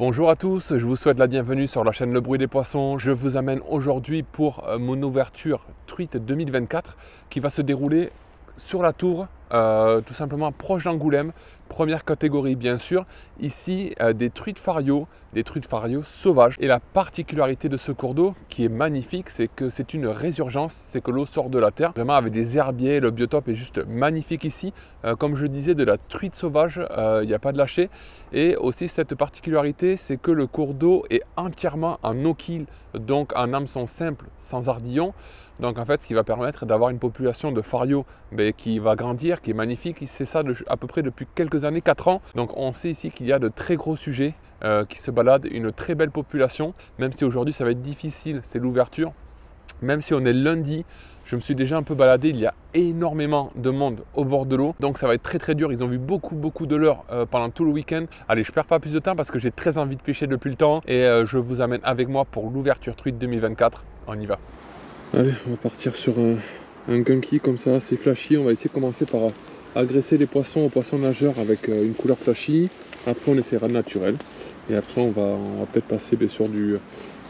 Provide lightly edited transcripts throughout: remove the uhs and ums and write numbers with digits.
Bonjour à tous, je vous souhaite la bienvenue sur la chaîne Le Bruit des Poissons. Je vous amène aujourd'hui pour mon ouverture truite 2024 qui va se dérouler sur la tour, tout simplement proche d'Angoulême. Première catégorie bien sûr, ici des truites fario sauvages. Et la particularité de ce cours d'eau qui est magnifique, c'est que c'est une résurgence, c'est que l'eau sort de la terre, vraiment avec des herbiers, le biotope est juste magnifique ici. Comme je disais, de la truite sauvage, il n'y a pas de lâcher. Et aussi cette particularité, c'est que le cours d'eau est entièrement en no-kill, donc en hameçon simple, sans ardillon. Donc en fait, ce qui va permettre d'avoir une population de fario qui va grandir, qui est magnifique. C'est ça à peu près depuis quelques années, 4 ans. Donc on sait ici qu'il y a de très gros sujets qui se baladent, une très belle population. Même si aujourd'hui ça va être difficile, c'est l'ouverture. Même si on est lundi, je me suis déjà un peu baladé, il y a énormément de monde au bord de l'eau. Donc ça va être très dur, ils ont vu beaucoup de leurres pendant tout le week-end. Allez, je perds pas plus de temps parce que j'ai très envie de pêcher depuis le temps. Et je vous amène avec moi pour l'ouverture truite 2024. On y va. Allez, on va partir sur un gunky comme ça, assez flashy. On va essayer de commencer par agresser les poissons aux poissons nageurs avec une couleur flashy. Après on essaiera de naturel. Et après on va peut-être passer bien sûr de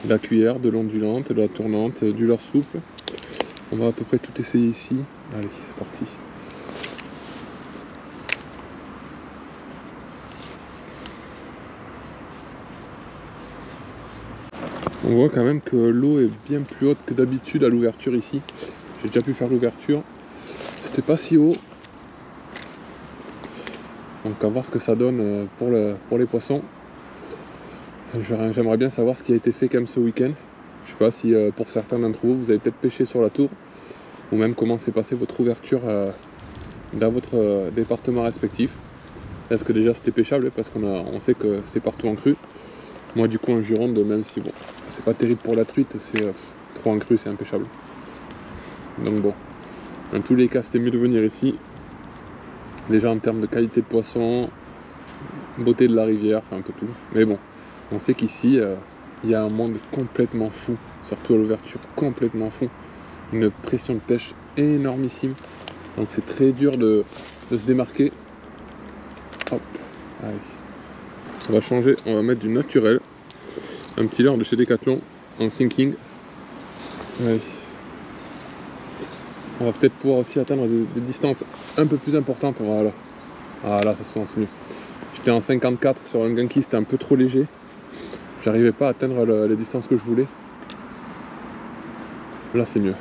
la cuillère, de l'ondulante, de la tournante, du leurre souple. On va à peu près tout essayer ici. Allez, c'est parti. On voit quand même que l'eau est bien plus haute que d'habitude à l'ouverture ici. J'ai déjà pu faire l'ouverture. C'était pas si haut. Donc à voir ce que ça donne pour les poissons. J'aimerais bien savoir ce qui a été fait quand même ce week-end. Je sais pas si pour certains d'entre vous, vous avez peut-être pêché sur la tour. Ou même comment s'est passée votre ouverture dans votre département respectif. Est-ce que déjà c'était pêchable? Parce qu'on sait que c'est partout en cru. Moi du coup en Gironde, même si bon, c'est pas terrible pour la truite, c'est trop en cru, c'est impêchable. Donc bon, dans tous les cas c'était mieux de venir ici. Déjà en termes de qualité de poisson, beauté de la rivière, enfin un peu tout. Mais bon, on sait qu'ici, il y a un monde complètement fou, surtout à l'ouverture, complètement fou. Une pression de pêche énormissime. Donc c'est très dur de se démarquer. Hop, allez. On va changer, on va mettre du naturel. Un petit leurre de chez Decathlon en sinking. Allez. On va peut-être pouvoir aussi atteindre des distances un peu plus importantes. Voilà. Ah là, ça se lance mieux. J'étais en 54 sur un gunky, c'était un peu trop léger. J'arrivais pas à atteindre les distances que je voulais. Là, c'est mieux.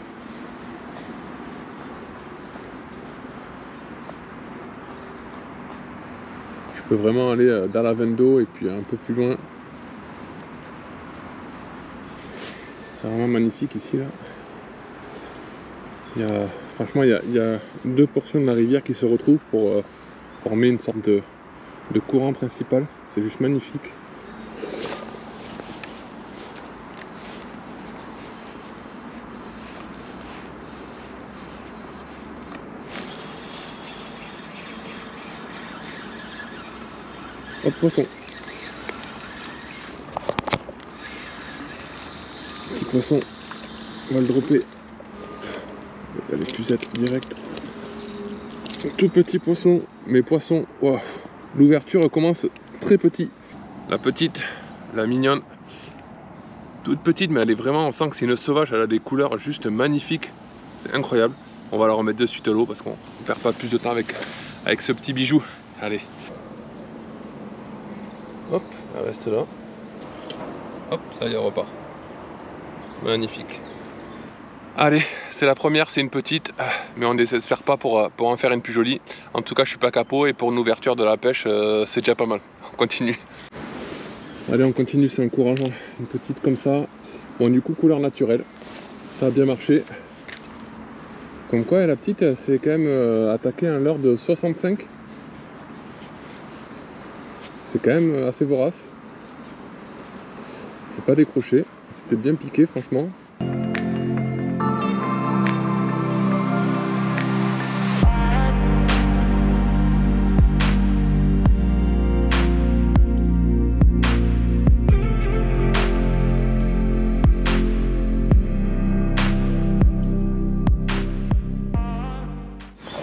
Je peux vraiment aller dans la veine d'eau et puis un peu plus loin. C'est vraiment magnifique ici là. Franchement, il y a deux portions de la rivière qui se retrouvent pour former une sorte de courant principal. C'est juste magnifique. Hop, poisson. Petit poisson. On va le dropper. On va aller puisette direct. Tout petit poisson, mais poisson. Wow. L'ouverture commence très petit. La petite, la mignonne. Toute petite, mais elle est vraiment, on sent que c'est une sauvage. Elle a des couleurs juste magnifiques. C'est incroyable. On va la remettre de suite à l'eau parce qu'on ne perd pas plus de temps avec ce petit bijou. Allez. Hop, elle reste là. Hop, ça y est, on repart. Magnifique. Allez, c'est la première, c'est une petite, mais on ne désespère pas pour en faire une plus jolie. En tout cas, je suis pas capot et pour une ouverture de la pêche, c'est déjà pas mal. On continue. Allez, on continue, c'est encourageant. Une petite comme ça. Bon, du coup, couleur naturelle. Ça a bien marché. Comme quoi, la petite, c'est quand même attaqué un leurre de 65. C'est quand même assez vorace. C'est pas décroché. C'était bien piqué, franchement.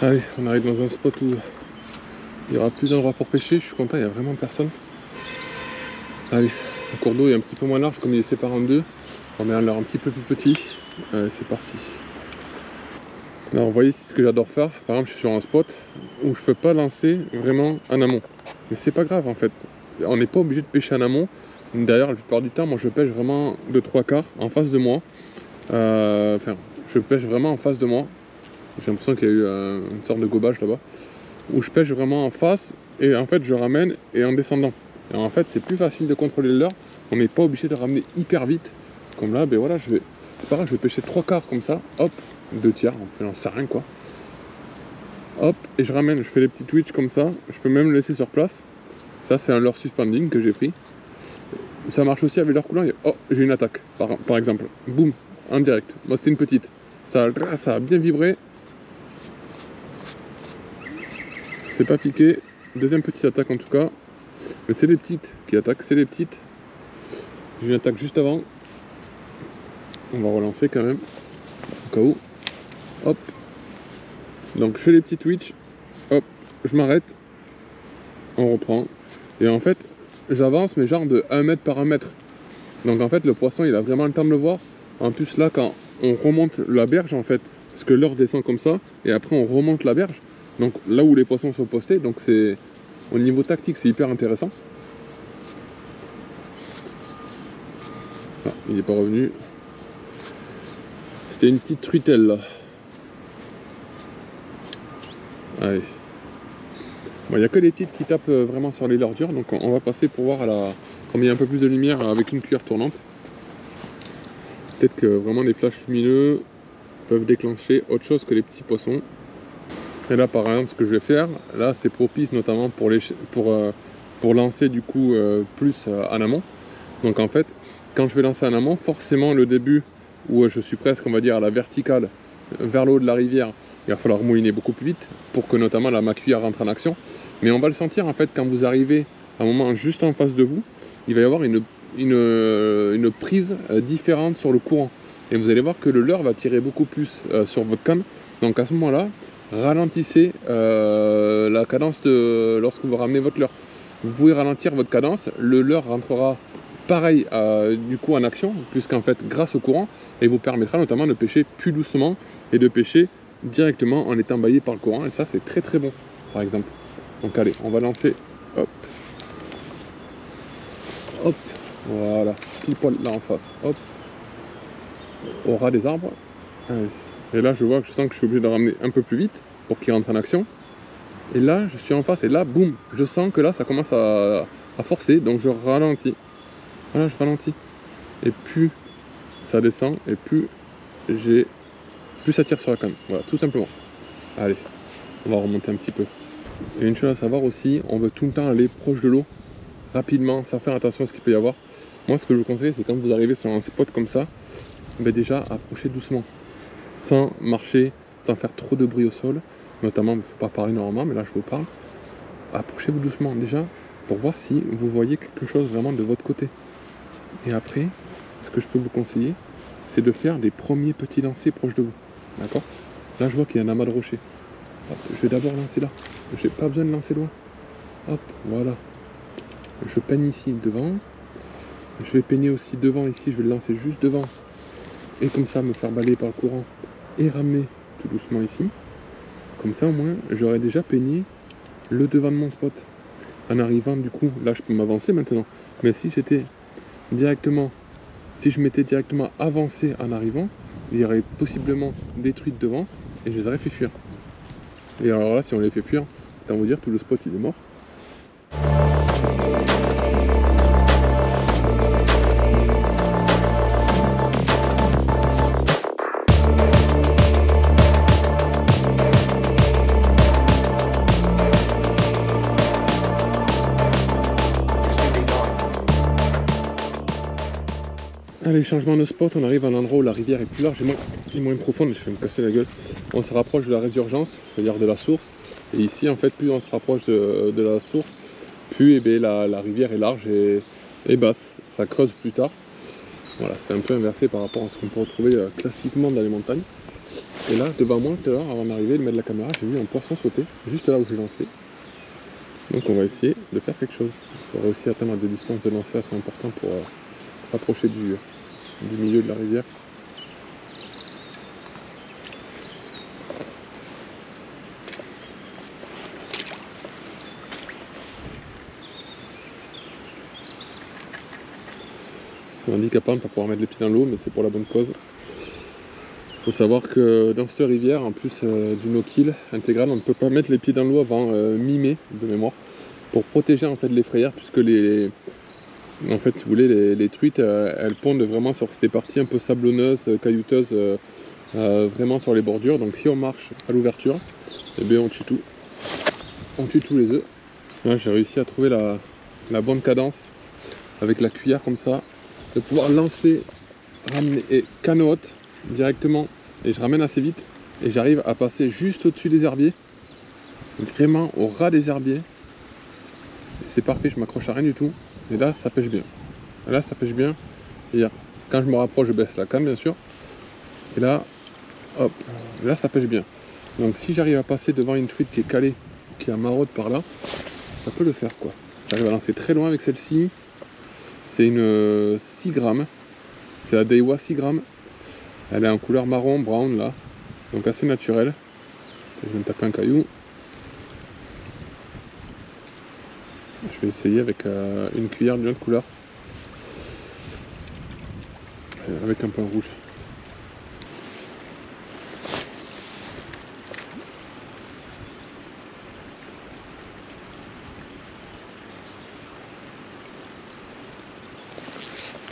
Allez, on arrive dans un spot où il y aura plus d'endroits pour pêcher. Je suis content, il n'y a vraiment personne. Allez, le cours d'eau est un petit peu moins large, comme il est séparé en deux. On met un leurre un petit peu plus petit. Allez, c'est parti. Alors, vous voyez, c'est ce que j'adore faire. Par exemple, je suis sur un spot où je peux pas lancer vraiment en amont. Mais c'est pas grave en fait. On n'est pas obligé de pêcher en amont. D'ailleurs, la plupart du temps, moi je pêche vraiment de 3/4 en face de moi. Enfin, je pêche vraiment en face de moi. J'ai l'impression qu'il y a eu une sorte de gobage là-bas. Où je pêche vraiment en face et en fait je ramène et en descendant. Et en fait, c'est plus facile de contrôler le leurre. On n'est pas obligé de ramener hyper vite. Comme là, ben voilà, c'est pas grave, je vais pêcher 3/4 comme ça. Hop, 2/3, on n'en sait rien quoi. Hop, et je ramène, je fais les petits twitch comme ça. Je peux même le laisser sur place. Ça, c'est un leurre suspending que j'ai pris. Ça marche aussi avec leurre coulant. Oh, j'ai une attaque, par exemple. Boum, en direct. Moi, c'était une petite. Ça a bien vibré. C'est pas piqué. Deuxième petite attaque en tout cas. Mais c'est les petites qui attaquent, c'est les petites. J'ai une attaque juste avant. On va relancer quand même. Au cas où. Hop. Donc je fais les petits twitch. Hop, je m'arrête. On reprend. Et en fait, j'avance, mais genre de 1 mètre par 1 mètre. Donc en fait, le poisson, il a vraiment le temps de le voir. En plus, là, quand on remonte la berge, en fait, parce que l'heure descend comme ça, et après on remonte la berge. Donc là où les poissons sont postés, donc c'est au niveau tactique, c'est hyper intéressant. Ah, il n'est pas revenu. C'était une petite truitelle là. Allez. Bon, il n'y a que les petites qui tapent vraiment sur les leurres dures, donc on va passer pour voir comme il y a un peu plus de lumière avec une cuillère tournante. Peut-être que vraiment les flashs lumineux peuvent déclencher autre chose que les petits poissons. Et là par exemple ce que je vais faire, là c'est propice notamment pour lancer du coup plus en amont. Donc en fait, quand je vais lancer en amont, forcément le début où je suis presque on va dire à la verticale vers le haut de la rivière, il va falloir mouliner beaucoup plus vite pour que notamment là, ma cuillère rentre en action. Mais on va le sentir en fait quand vous arrivez à un moment juste en face de vous, il va y avoir une prise différente sur le courant. Et vous allez voir que le leurre va tirer beaucoup plus sur votre canne. Donc à ce moment-là, ralentissez la cadence lorsque vous ramenez votre leurre. Vous pouvez ralentir votre cadence, le leurre rentrera pareil du coup en action, puisqu'en fait grâce au courant, et vous permettra notamment de pêcher plus doucement et de pêcher directement en étant baillé par le courant, et ça c'est très très bon par exemple. Donc allez, on va lancer, hop, hop, voilà, pile poil là en face, hop, au ras des arbres. Allez. Et là je sens que je suis obligé de ramener un peu plus vite pour qu'il rentre en action. Et là je suis en face et là boum, je sens que là ça commence à forcer, donc je ralentis. Voilà, je ralentis. Et plus ça descend et plus ça tire sur la canne. Voilà, tout simplement. Allez, on va remonter un petit peu. Et une chose à savoir aussi, on veut tout le temps aller proche de l'eau, rapidement, sans faire attention à ce qu'il peut y avoir. Moi, ce que je vous conseille, c'est quand vous arrivez sur un spot comme ça, ben déjà, approchez doucement, sans marcher, sans faire trop de bruit au sol. Notamment, il ne faut pas parler normalement, mais là, je vous parle. Approchez-vous doucement, déjà, pour voir si vous voyez quelque chose vraiment de votre côté. Et après, ce que je peux vous conseiller, c'est de faire des premiers petits lancers proches de vous. D'accord? Là, je vois qu'il y a un amas de rochers. Hop, je vais d'abord lancer là. Je n'ai pas besoin de lancer loin. Hop, voilà. Je peigne ici devant. Je vais peigner aussi devant ici. Je vais le lancer juste devant. Et comme ça, me faire balayer par le courant. Et ramener tout doucement ici. Comme ça, au moins, j'aurais déjà peigné le devant de mon spot. En arrivant, du coup, là, je peux m'avancer maintenant. Mais si j'étais directement, si je m'étais directement avancé en arrivant, il y aurait possiblement des truites devant et je les aurais fait fuir. Et alors là, si on les fait fuir, autant vous dire, tout le spot il est mort. Allez, changement de spot, on arrive à un endroit où la rivière est plus large et moins profonde, je vais me casser la gueule. On se rapproche de la résurgence, c'est-à-dire de la source. Et ici, en fait, plus on se rapproche de la source, plus eh bien, la rivière est large et basse. Ça creuse plus tard. Voilà, c'est un peu inversé par rapport à ce qu'on peut retrouver classiquement dans les montagnes. Et là, devant moi, tout à l'heure, avant d'arriver, de mettre la caméra, j'ai vu un poisson sauter, juste là où j'ai lancé. Donc on va essayer de faire quelque chose. Il faudra aussi atteindre des distances de lancer assez importantes pour se rapprocher du milieu de la rivière. C'est handicapant de ne pas pouvoir mettre les pieds dans l'eau, mais c'est pour la bonne cause. Il faut savoir que dans cette rivière, en plus du no-kill intégral, on ne peut pas mettre les pieds dans l'eau avant mi-mai de mémoire, pour protéger en fait les frayères, puisque en fait, si vous voulez, les truites, elles pondent vraiment sur ces parties un peu sablonneuses, caillouteuses, vraiment sur les bordures. Donc si on marche à l'ouverture, eh bien on tue tout. On tue tous les œufs. Là, j'ai réussi à trouver la bonne cadence avec la cuillère comme ça, de pouvoir lancer, ramener et canne haute directement, et je ramène assez vite et j'arrive à passer juste au-dessus des herbiers, vraiment au ras des herbiers. C'est parfait, je m'accroche à rien du tout. Et là, ça pêche bien. Là, ça pêche bien. Et quand je me rapproche, je baisse la canne, bien sûr. Et là, hop, là, ça pêche bien. Donc, si j'arrive à passer devant une truite qui est calée, qui est à maraude par là, ça peut le faire, quoi. J'arrive à lancer très loin avec celle-ci. C'est une 6 grammes. C'est la Daiwa 6 grammes. Elle est en couleur marron, brown, là. Donc, assez naturelle. Je vais me taper un caillou. Je vais essayer avec une cuillère d'une autre couleur, avec un point rouge.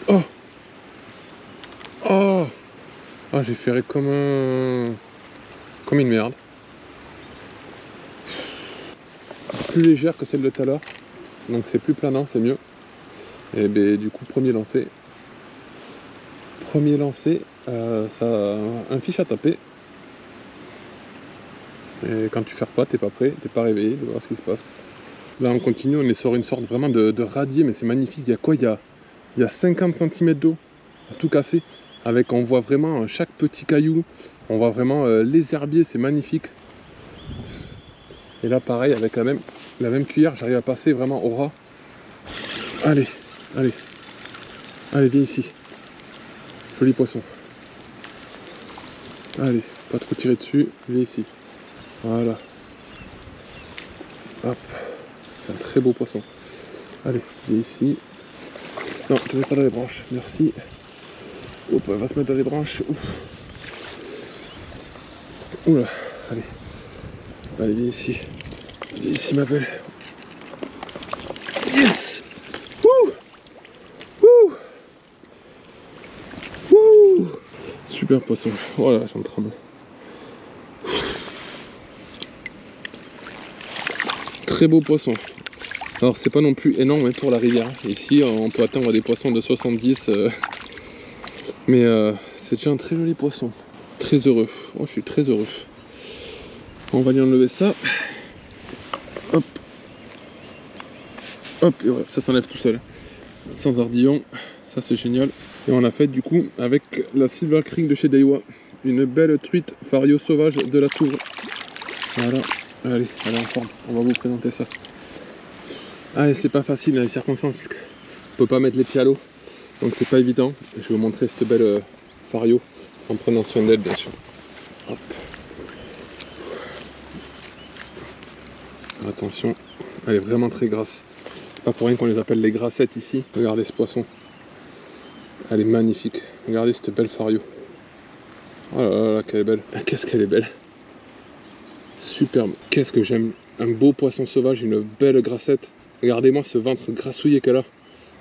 Oh, oh, ah, j'ai ferré comme une merde. Plus légère que celle de tout à l'heure. Donc c'est plus planant, c'est mieux. Et ben, du coup, premier lancé. Ça a un fiche à taper. Et quand tu ferres pas, t'es pas prêt, t'es pas réveillé de voir ce qui se passe. Là, on continue, on est sur une sorte vraiment de radier, mais c'est magnifique. Il y a quoi? Il y a 50 cm d'eau, tout cassé. On voit vraiment chaque petit caillou, on voit vraiment les herbiers, c'est magnifique. Et là, pareil, avec la même cuillère, j'arrive à passer vraiment au ras. Allez, allez, allez, viens ici. Joli poisson. Allez, pas trop tirer dessus, viens ici. Voilà. Hop, c'est un très beau poisson. Allez, viens ici. Non, tu ne mets pas dans les branches, merci. Hop, elle va se mettre dans les branches. Ouf. Oula, allez. Allez, viens ici. Viens ici, ma belle. Yes! Wouh! Wouh! Wouh! Super poisson. Oh là, j'en tremble. Très beau poisson. Alors, c'est pas non plus énorme pour la rivière. Ici, on peut atteindre des poissons de 70. Mais c'est déjà un très joli poisson. Très heureux. Oh, je suis très heureux. On va lui enlever ça. Hop. Hop, et voilà, ça s'enlève tout seul. Sans ardillon. Ça, c'est génial. Et on a fait du coup avec la Silver Creek de chez Daiwa. Une belle truite fario sauvage de la Tour. Voilà. Allez, elle est en forme. On va vous présenter ça. Allez, c'est pas facile dans les circonstances parce qu'on peut pas mettre les pieds à l'eau. Donc c'est pas évident. Je vais vous montrer cette belle fario en prenant soin d'elle, bien sûr. Hop. Attention, elle est vraiment très grasse. C'est pas pour rien qu'on les appelle les grassettes ici. Regardez ce poisson. Elle est magnifique. Regardez cette belle fario. Oh là là, là qu'elle est belle. Qu'est-ce qu'elle est belle. Superbe. Qu'est-ce que j'aime. Un beau poisson sauvage, une belle grassette. Regardez-moi ce ventre grassouillé qu'elle a.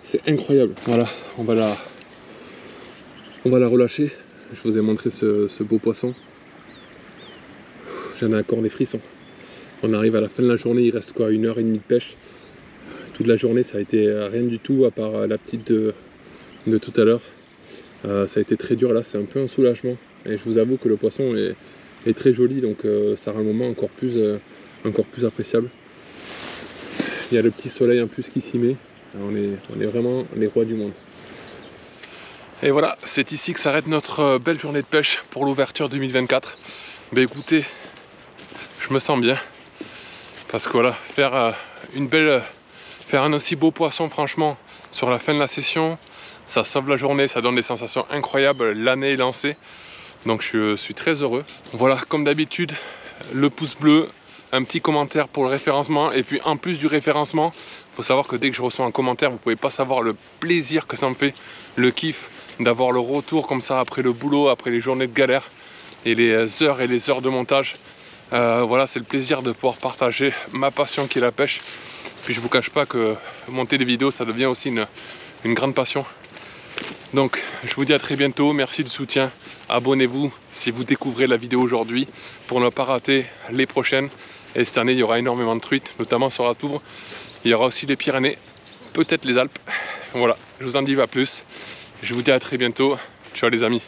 C'est incroyable. Voilà, on va la relâcher. Je vous ai montré ce beau poisson. J'en ai encore des frissons. On arrive à la fin de la journée, il reste quoi, 1h30 de pêche. Toute la journée, ça a été rien du tout, à part la petite de tout à l'heure. Ça a été très dur, là, c'est un peu un soulagement. Et je vous avoue que le poisson est très joli, donc ça rend le moment encore plus appréciable. Il y a le petit soleil en plus qui s'y met. On est vraiment les rois du monde. Et voilà, c'est ici que s'arrête notre belle journée de pêche pour l'ouverture 2024. Ben écoutez, je me sens bien. Parce que voilà, faire un aussi beau poisson, franchement, sur la fin de la session, ça sauve la journée, ça donne des sensations incroyables, l'année est lancée. Donc je suis très heureux. Voilà, comme d'habitude, le pouce bleu, un petit commentaire pour le référencement. Et puis en plus du référencement, il faut savoir que dès que je reçois un commentaire, vous ne pouvez pas savoir le plaisir que ça me fait, le kiff d'avoir le retour comme ça après le boulot, après les journées de galère et les heures de montage. Voilà, c'est le plaisir de pouvoir partager ma passion qui est la pêche. Puis je vous cache pas que monter des vidéos, ça devient aussi une grande passion. Donc je vous dis à très bientôt, merci du soutien, abonnez-vous si vous découvrez la vidéo aujourd'hui pour ne pas rater les prochaines. Et cette année il y aura énormément de truites, notamment sur la Touvre. Il y aura aussi les Pyrénées, peut-être les Alpes. Voilà, je vous en dis pas plus. Je vous dis à très bientôt, ciao les amis.